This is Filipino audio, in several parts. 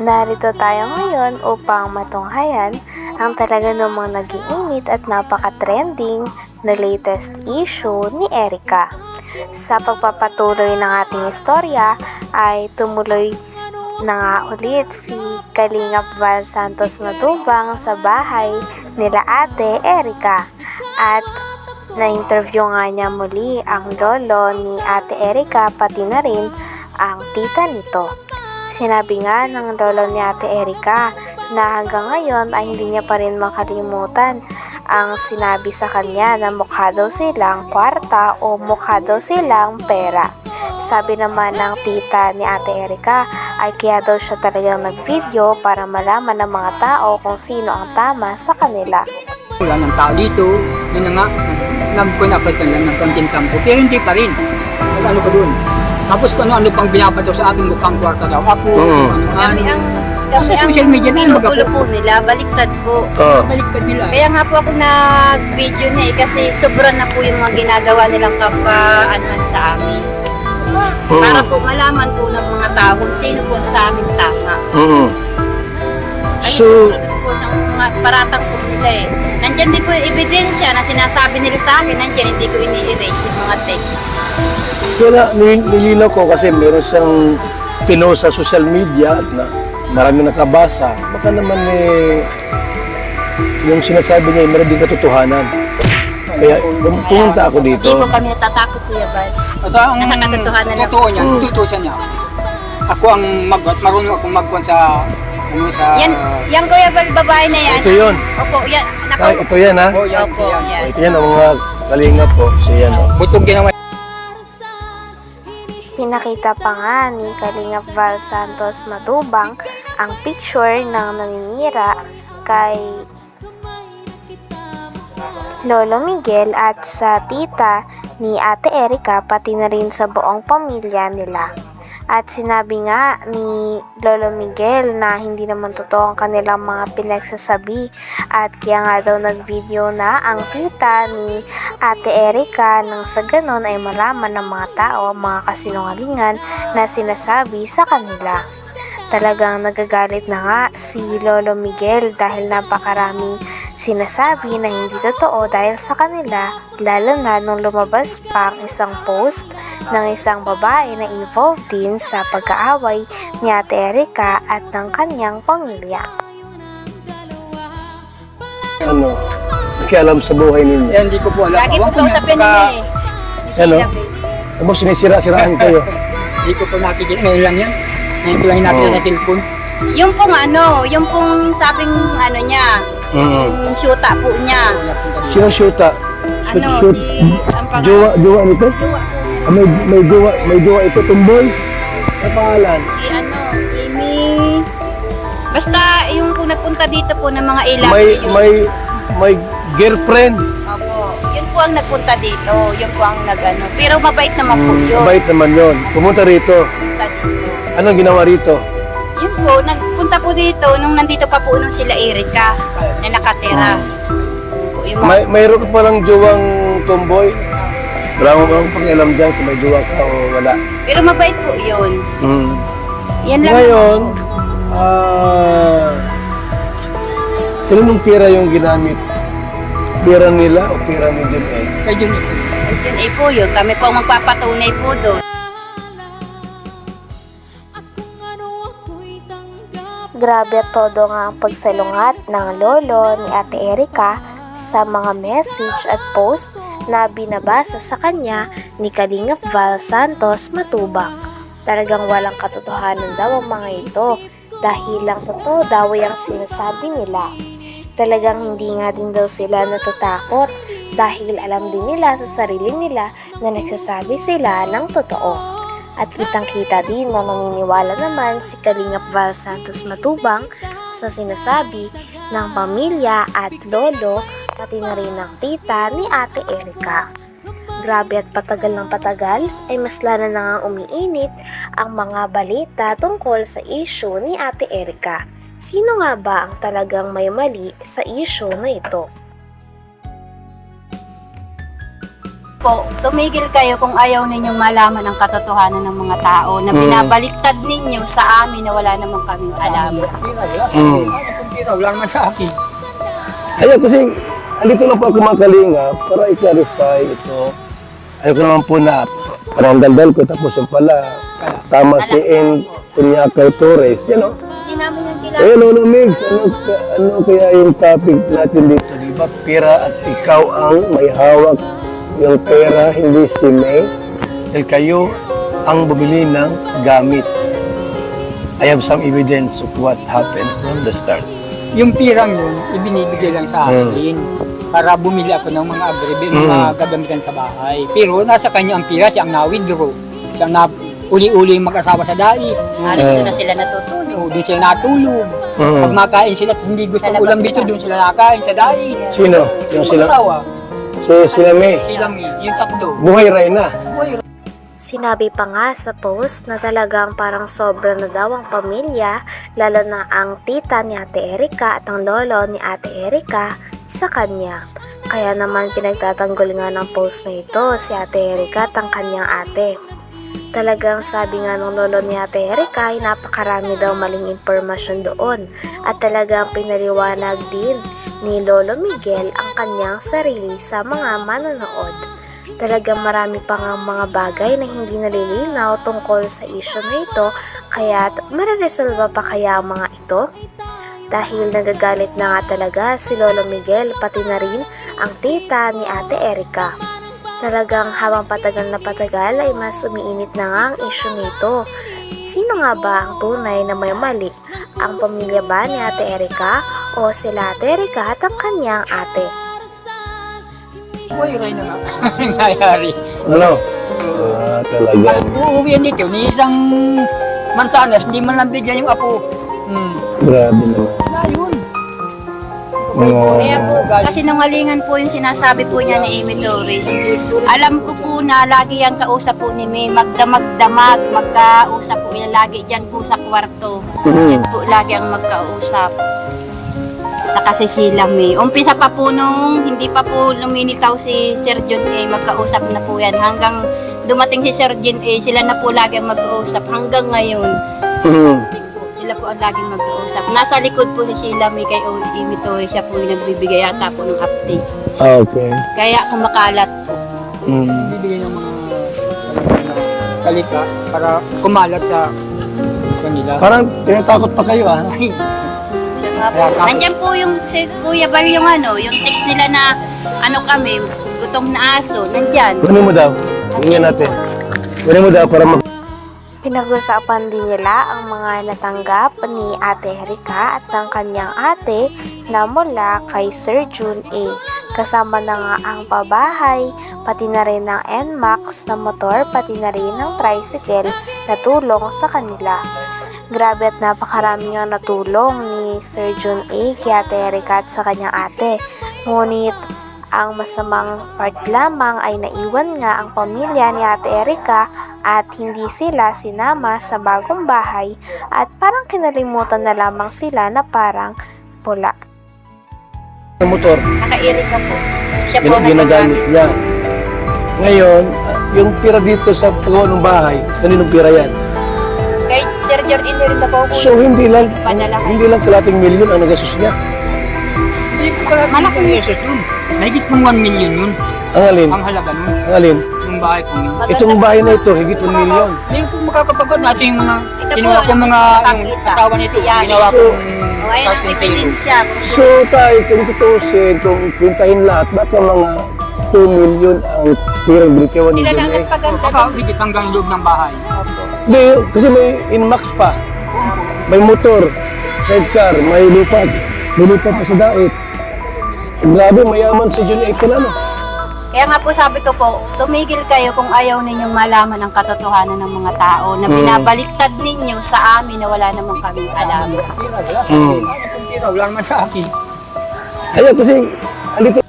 Narito tayo ngayon upang matunghayan ang talaga namang nag-iinit at napaka-trending na latest issue ni Erica. Sa pagpapatuloy ng ating istorya ay tumuloy na nga ulit si Kalingap Val Santos Matubang sa bahay nila Ate Erica at na-interview nga niya muli ang lolo ni Ate Erica pati na rin ang tita nito. Sinabi nga ng lolo ni Ate Erica na hanggang ngayon ay hindi niya pa rin makalimutan ang sinabi sa kanya na mukha daw silang kwarta o mukha daw silang pera. Sabi naman ng tita ni Ate Erica ay kaya daw siya talagang nag-video para malaman ng mga tao kung sino ang tama sa kanila. Wala ng tao dito, yun na nga, nagpunapad ka lang ng konting tampo, pero hindi pa rin. Ano ka dun? Tapos kung ano pang binabato sa ating mukhang kwarta daw. Ako, sa social media na Pinutulo po nila, baliktad po. baliktad nila. Kaya nga po ako nag-video na kasi sobrang na po yung mga ginagawa nilang kapka-anuhan sa amin. Para po malaman po ng mga tao kung sino po sa amin tama. So, Po sa mga paratang po nila eh. Nandyan din po yung ebidensya na sinasabi nila sa akin, nandyan hindi ko ini-erase yung mga text. wala, nilinaw ko kasi meron siyang pinost sa social media at na marami nakabasa. Baka naman yung sinasabi niya, meron din katotohanan. Kaya pumunta ako dito. Hindi po kami natatakot, Kuya Bal. At ang Nakakatotohanan lang. totoo niya, tututusan niya. Ako ang marunong akong magkuhan sa Yan Kuya Bal, babae na yan. Ito yun. Opo, yan. Ay, ito yan ha. Oh, yan, Opo, yan. yan. Ito yan ang mga kalingap po. So yan o. Butog ginawa. Pinakita pa nga ni Kalingap Val Santos Matubang ang picture ng naninira kay Lolo Miguel at sa tita ni Ate Erica pati na rin sa buong pamilya nila. At sinabi nga ni Lolo Miguel na hindi naman totoo ang kanilang mga pinagsasabi at kaya nga daw nag-video na ang tita ni Ate Erica nang sa ganon ay malaman ng mga tao ang mga kasinungalingan na sinasabi sa kanila. Talagang nagagalit na nga si Lolo Miguel dahil napakaraming sinasabi na hindi totoo dahil sa kanila, lalo na nung lumabas pa ang isang post ng isang babae na involved din sa pag-aaway ni Ate Erica at ng kanyang pamilya. Ano? Nakialam sa buhay ninyo. Eh, hindi ko po alam. Lagi po Ewan ko kausapin na- nila eh. Ano? Sinabi. Tapos sinisira-siraan kayo. Hindi ko po nakikita. Ngayon lang yan. Ngayon ko lang nakita sa telepon. Yung pong sabing ano niya, yung syuta po niya. Sino shoota? Ano, Shoot. ang pag- Jowa nito? Jowa po niya. Ah, may jowa ito, tumboy? Ano pangalan? Si Amy. Basta yung kung nagpunta dito po ng mga ilang. May girlfriend. Opo. Yun po ang nagpunta dito. Yun po ang nagano. Pero mabait naman po yun. Mabait naman yon. Pumunta rito. Nagpunta dito. Anong ginawa rito? Yun po, nagpunta po dito nung nandito pa po nung sila Erica na nakatira. Yung mga- Mayroon ka palang jowang tomboy? Wala mo bang pakialam dyan kung may jowa ka o wala? Pero mabait po yun. Yan lang. Ngayon, sinong pera yung ginamit? Pera nila o pera ni John Ed? Kaya yun. Yun eh po yun. Kami po ang magpapatunay po doon. Grabe at todo nga ang pagsalungat ng lolo ni Ate Erica sa mga message at post na binabasa sa kanya ni Kalingap Val Santos Matubang. Talagang walang katotohanan daw ang mga ito dahil lang totoo daw ang sinasabi nila. Talagang hindi nga din daw sila natatakot dahil alam din nila sa sarili nila na nagsasabi sila ng totoo. At kitang-kita din na naniniwala naman si Kalingap Val Santos Matubang sa sinasabi ng pamilya at lolo pati na rin ng tita ni Ate Erica. Grabe at patagal ng patagal ay mas lalo na nga umiinit ang mga balita tungkol sa issue ni Ate Erica. Sino nga ba ang talagang may mali sa issue na ito? po, tumigil kayo kung ayaw ninyong malaman ang katotohanan ng mga tao na binabaliktad ninyo sa amin na wala namang kaming alam. Wala naman sa akin. Ayun, kasi andito lang po ako mga kalinga para i-clarify ito. Ayoko naman po na parang daldal ko tapos yung pala tama si N. Punyakay Torres, you know. Hindi namin yung Eh, Lolo Migs, ano kaya yung topic natin dito? Di ba, pera at ikaw ang may hawak yung pera, hindi si May. Dahil kayo ang bumili ng gamit. I have some evidence of what happened from the start. Yung pirang yun, ibinibigay lang sa akin para bumili ako ng mga mga gagamitan sa bahay. Pero nasa kanya ang pira, siya ang na-withdraw. Siya ang uli-uli mag-asawa sa dai. doon na sila natutulog. Doon sila natulog. Pag makain sila, hindi gusto ng ulam dito, doon sila nakain sa dai. Sino? Yung sila? Asawa, Sila May. sila yung takdo. Buhay ray na. Sinabi pa nga sa post na talagang parang sobra na daw ang pamilya, lalo na ang tita ni Ate Erika at ang lolo ni Ate Erika sa kanya. Kaya naman pinagtatanggol nga ng post na ito si Ate Erika at ang kanyang ate. Talagang sabi nga ng lolo ni Ate Erika ay napakarami daw maling impormasyon doon at talagang pinaliwanag din ni Lolo Miguel ang kanyang sarili sa mga manonood. Talagang marami pa nga mga bagay na hindi nalilinaw tungkol sa issue na ito, kaya mareresolba pa kaya ang mga ito? Dahil nagagalit na nga talaga si Lolo Miguel pati na rin ang tita ni Ate Erika. Talagang habang patagal na patagal ay mas umiinit na nga ang issue nito. Sino nga ba ang tunay na may mali? Ang pamilya ba ni Ate Erika o sila Ate Erika at ang kanyang ate? Buhay rin na nga. Nangyayari. Ano? Talaga. Uuwi yan dito, ni isang mansanas, hindi man lang bigyan yung apo. Grabe naman. Ayun. Kaya po, kasi nangalingan po yung sinasabi po niya ni Amy Torres. Alam ko po na lagi yan kausap po ni May, magdamag-damag, magkausap po yan lagi dyan po sa kwarto. Yan po lagi ang magkausap. Saka si Sheila May. Umpisa pa po nung hindi pa po luminitaw si Sir John A, magkausap na po yan. Hanggang dumating si Sir John A, sila na po lagi ang mag-uusap. Hanggang ngayon, sila po ang laging mag-uusap. Nasa likod po si Sheila May kay Amy Torres, siya po yung nagbibigay yata po ng update. Okay. Kaya kumakalat po. Bibigyan ng mga kalika para kumalat sa kanila. Parang tinatakot pa kayo ah. Ay, Siya nga po. Nandyan po yung si Kuya Bal yung yung text nila na kami, gutom na aso. Nandyan. Kunin mo daw. Tingnan natin. Kunin mo daw para mag... Pinag-usapan din nila ang mga natanggap ni Ate Erika at ng kanyang ate na mula kay Sir Jun A. Kasama na nga ang pabahay, pati na rin ng NMAX na motor, pati na rin ng tricycle na tulong sa kanila. Grabe at napakarami nga natulong ni Sir Jun A kay Ate Erika at sa kanyang ate. Ngunit ang masamang part lamang ay naiwan nga ang pamilya ni Ate Erika at hindi sila sinama sa bagong bahay at parang kinalimutan na lamang sila na parang pula. motor. Naka-Erika po. Siya po Ginagamit niya. Ngayon, yung pira dito sa pagawa ng bahay, kaninong pira yan? Kay Sir Jordan hindi rin na po po. So hindi lang kalating milyon ang nagastos niya. hindi ko pala malaking reset yun. Nahigit mong 1 million yun. Ang alin? Ang halaga nun. Ang alin? Yung bahay ko yun. Itong bahay na ito, higit 1 milyon. Hindi ko makakapagod natin yung mga Ito kinuha po, ko mga yung nakakita. asawa nito. Yan. Ginawa ko O, ayun ang ebidensya. So tayo, kung tutusin, kung pintahin lahat, ba't ang mga 2 milyon ang pirang binitiwan ni Sila lang John A? nagpaganda. baka higit hanggang loob ng bahay. Hindi, kasi may inmax pa. May motor, sidecar, may lupa pa sa dait. Grabe, mayaman si John A. pala, no? Kaya nga po sabi ko po, tumigil kayo kung ayaw ninyong malaman ang katotohanan ng mga tao na binabaliktad ninyo sa amin na wala namang kaming alam. Wala naman sa akin. Ayun, kasi andito.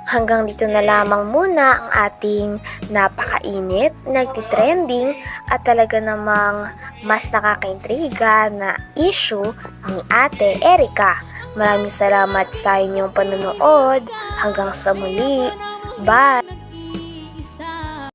Hanggang dito na lamang muna ang ating napakainit, nagtitrending at talaga namang mas nakakaintriga na issue ni Ate Erika. Maraming salamat sa inyong panonood. Hanggang sa muli. Bye!